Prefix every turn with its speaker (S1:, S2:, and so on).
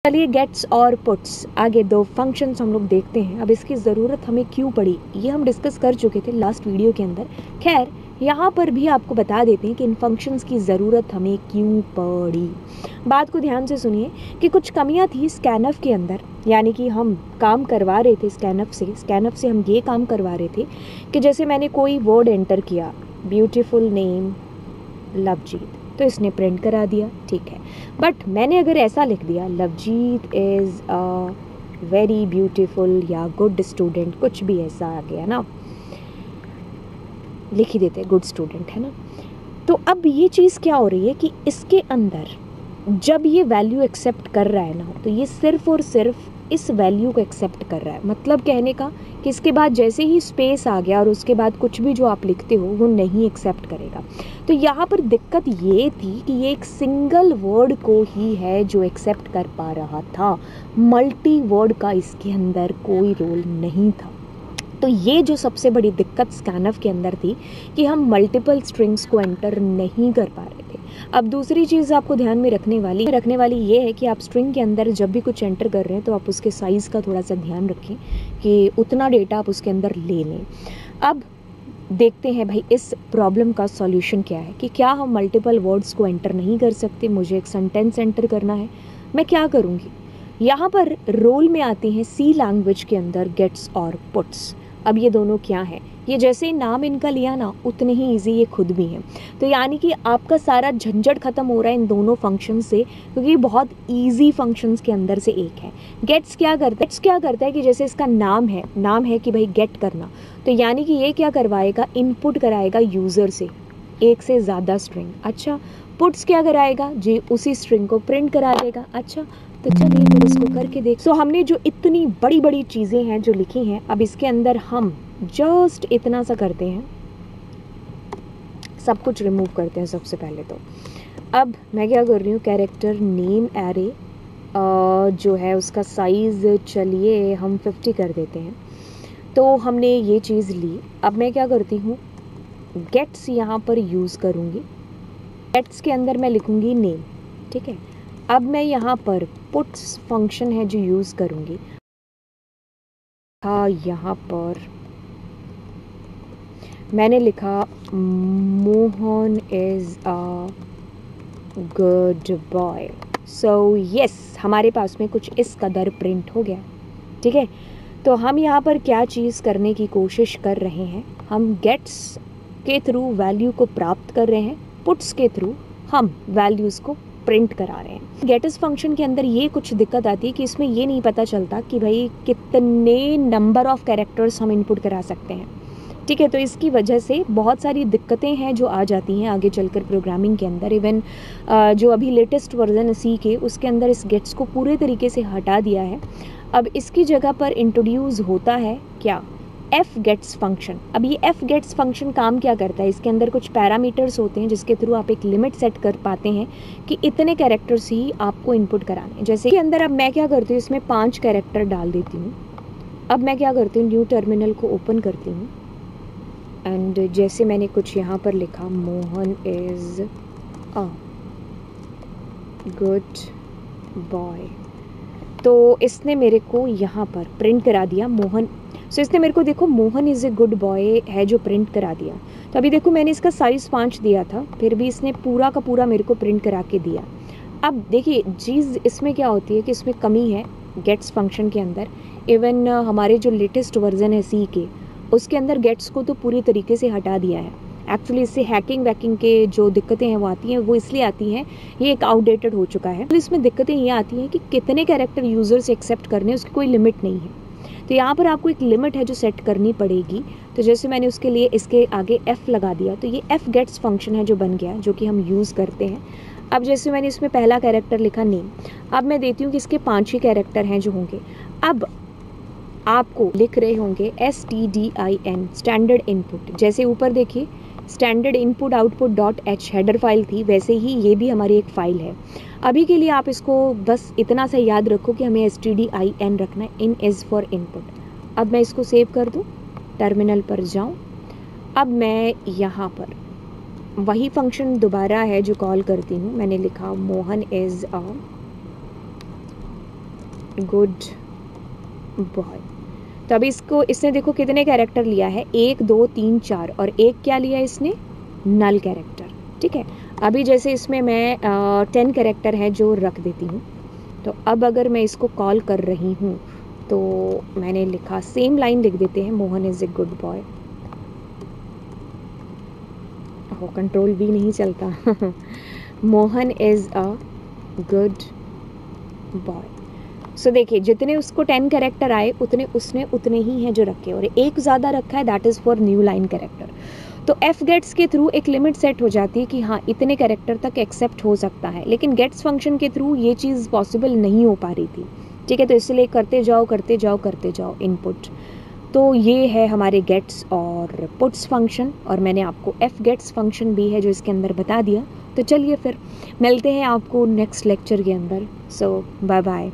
S1: चलिए गेट्स और पुट्स, आगे दो फंक्शंस हम लोग देखते हैं। अब इसकी ज़रूरत हमें क्यों पड़ी ये हम डिस्कस कर चुके थे लास्ट वीडियो के अंदर। खैर यहाँ पर भी आपको बता देते हैं कि इन फंक्शंस की ज़रूरत हमें क्यों पड़ी। बात को ध्यान से सुनिए कि कुछ कमियां थी स्कैनफ के अंदर, यानी कि हम काम करवा रहे थे स्कैनफ से हम ये काम करवा रहे थे कि जैसे मैंने कोई वर्ड एंटर किया, ब्यूटीफुल नेम लवजीत, तो इसने प्रिंट करा दिया, ठीक है। बट मैंने अगर ऐसा लिख दिया Lovejeet is a very beautiful या गुड स्टूडेंट, कुछ भी ऐसा आ गया ना, लिख ही देते गुड स्टूडेंट, है ना। तो अब ये चीज़ क्या हो रही है कि इसके अंदर जब ये वैल्यू एक्सेप्ट कर रहा है ना, तो ये सिर्फ और सिर्फ इस वैल्यू को एक्सेप्ट कर रहा है। मतलब कहने का कि इसके बाद जैसे ही स्पेस आ गया और उसके बाद कुछ भी जो आप लिखते हो वो नहीं एक्सेप्ट करेगा। तो यहाँ पर दिक्कत ये थी कि ये एक सिंगल वर्ड को ही है जो एक्सेप्ट कर पा रहा था, मल्टी वर्ड का इसके अंदर कोई रोल नहीं था। तो ये जो सबसे बड़ी दिक्कत स्कैनफ के अंदर थी कि हम मल्टीपल स्ट्रिंग्स को एंटर नहीं कर पा रहे थे। अब दूसरी चीज़ आपको ध्यान में रखने वाली ये है कि आप स्ट्रिंग के अंदर जब भी कुछ एंटर कर रहे हैं तो आप उसके साइज़ का थोड़ा सा ध्यान रखें कि उतना डेटा आप उसके अंदर ले लें। अब देखते हैं भाई इस प्रॉब्लम का सॉल्यूशन क्या है कि क्या हम मल्टीपल वर्ड्स को एंटर नहीं कर सकते, मुझे एक सेंटेंस एंटर करना है, मैं क्या करूँगी। यहाँ पर रोल में आते हैं सी लैंग्वेज के अंदर गेट्स और पुट्स। अब ये दोनों क्या है, ये जैसे नाम इनका लिया ना उतने ही इजी ये खुद भी हैं। तो यानी कि आपका सारा झंझट खत्म हो रहा है इन दोनों फंक्शन से, क्योंकि ये बहुत इजी फंक्शंस के अंदर से एक है। गेट्स क्या करता है कि जैसे इसका नाम है कि भाई गेट करना, तो यानी कि ये क्या करवाएगा, इनपुट कराएगा यूज़र से एक से ज़्यादा स्ट्रिंग। अच्छा, पुट्स क्या कराएगा जी, उसी स्ट्रिंग को प्रिंट करा देगा। अच्छा, तो चलिए फिर इसको करके देख। सो हमने जो इतनी बड़ी बड़ी चीज़ें हैं जो लिखी हैं, अब इसके अंदर हम जस्ट इतना सा करते हैं, सब कुछ रिमूव करते हैं सबसे पहले। तो अब मैं क्या कर रही हूँ, कैरेक्टर नेम एरे जो है उसका साइज़ चलिए हम 50 कर देते हैं। तो हमने ये चीज़ ली। अब मैं क्या करती हूँ, गेट्स यहाँ पर यूज़ करूँगी। गेट्स के अंदर मैं लिखूँगी नेम, ठीक है। अब मैं यहाँ पर पुट्स फंक्शन है जो यूज़ करूँगी। हाँ, यहाँ पर मैंने लिखा Mohan is a good boy. So yes, हमारे पास में कुछ इस कदर प्रिंट हो गया, ठीक है। तो हम यहाँ पर क्या चीज़ करने की कोशिश कर रहे हैं, हम गेट्स के थ्रू वैल्यू को प्राप्त कर रहे हैं, पुट्स के थ्रू हम वैल्यूज़ को प्रिंट करा रहे हैं। गेट्स फंक्शन के अंदर ये कुछ दिक्कत आती है कि इसमें ये नहीं पता चलता कि भाई कितने नंबर ऑफ कैरेक्टर्स हम इनपुट करा सकते हैं, ठीक है। तो इसकी वजह से बहुत सारी दिक्कतें हैं जो आ जाती हैं आगे चलकर प्रोग्रामिंग के अंदर। इवन जो अभी लेटेस्ट वर्जन सी के, उसके अंदर इस गेट्स को पूरे तरीके से हटा दिया है। अब इसकी जगह पर इंट्रोड्यूस होता है क्या, एफ गेट्स फंक्शन। अब ये एफ गेट्स फंक्शन काम क्या करता है, इसके अंदर कुछ पैरामीटर्स होते हैं जिसके थ्रू आप एक लिमिट सेट कर पाते हैं कि इतने कैरेक्टर्स ही आपको इनपुट कराने हैं। जैसे कि अंदर अब मैं क्या करती हूँ, इसमें 5 कैरेक्टर डाल देती हूँ। अब मैं क्या करती हूँ, न्यू टर्मिनल को ओपन करती हूँ एंड जैसे मैंने कुछ यहाँ पर लिखा, Mohan is a good boy, तो इसने मेरे को यहाँ पर प्रिंट करा दिया मोहन। सो इसने मेरे को देखो Mohan is a good boy है जो प्रिंट करा दिया। तो अभी देखो मैंने इसका साइज़ 5 दिया था, फिर भी इसने पूरा का पूरा मेरे को प्रिंट करा के दिया। अब देखिए चीज़ इसमें क्या होती है कि इसमें कमी है गेट्स फंक्शन के अंदर। इवन हमारे जो लेटेस्ट वर्जन है सी के, उसके अंदर गेट्स को तो पूरी तरीके से हटा दिया है। एक्चुअली इससे हैकिंग वैकिंग के जो दिक्कतें हैं वो आती हैं, वो इसलिए आती हैं, ये एक आउटडेटेड हो चुका है। तो इसमें दिक्कतें ये आती हैं कि कितने कैरेक्टर यूज़र से एक्सेप्ट करने, उसकी कोई लिमिट नहीं है। तो यहाँ पर आपको एक लिमिट है जो सेट करनी पड़ेगी। तो जैसे मैंने उसके लिए इसके आगे एफ़ लगा दिया, तो ये एफ गेट्स फंक्शन है जो बन गया, जो कि हम यूज़ करते हैं। अब जैसे मैंने इसमें पहला कैरेक्टर लिखा नेम, अब मैं देती हूँ कि इसके 5 ही कैरेक्टर हैं जो होंगे। अब आपको लिख रहे होंगे STDIN स्टैंडर्ड इनपुट, जैसे ऊपर देखिए standard input output dot H header file थी, वैसे ही ये भी हमारी एक फ़ाइल है। अभी के लिए आप इसको बस इतना सा याद रखो कि हमें STDIN रखना है, इन इज़ फॉर इनपुट। अब मैं इसको सेव कर दूँ, टर्मिनल पर जाऊँ। अब मैं यहाँ पर वही फंक्शन दोबारा है जो कॉल करती हूँ। मैंने लिखा Mohan is a good boy. तो अभी इसने देखो कितने कैरेक्टर लिया है, 1 2 3 4 और एक क्या लिया इसने, नल कैरेक्टर। ठीक है, अभी जैसे इसमें मैं 10 कैरेक्टर है जो रख देती हूँ। तो अब अगर मैं इसको कॉल कर रही हूँ तो मैंने लिखा, सेम लाइन लिख देते हैं, Mohan is a good boy. वो कंट्रोल भी नहीं चलता Mohan is a good boy. So देखिए जितने उसको 10 कैरेक्टर आए उतने उसने उतने ही हैं जो रखे, और एक ज़्यादा रखा है, that is for new line character. तो एफ गेट्स के थ्रू एक लिमिट सेट हो जाती है कि हाँ इतने कैरेक्टर तक एक्सेप्ट हो सकता है, लेकिन गेट्स फंक्शन के थ्रू ये चीज़ पॉसिबल नहीं हो पा रही थी। ठीक है, तो इसलिए करते जाओ करते जाओ करते जाओ इनपुट। तो ये है हमारे गेट्स और पुट्स फंक्शन, और मैंने आपको एफ गेट्स फंक्शन भी है जो इसके अंदर बता दिया। तो चलिए फिर मिलते हैं आपको नेक्स्ट लेक्चर के अंदर। सो बाय बाय।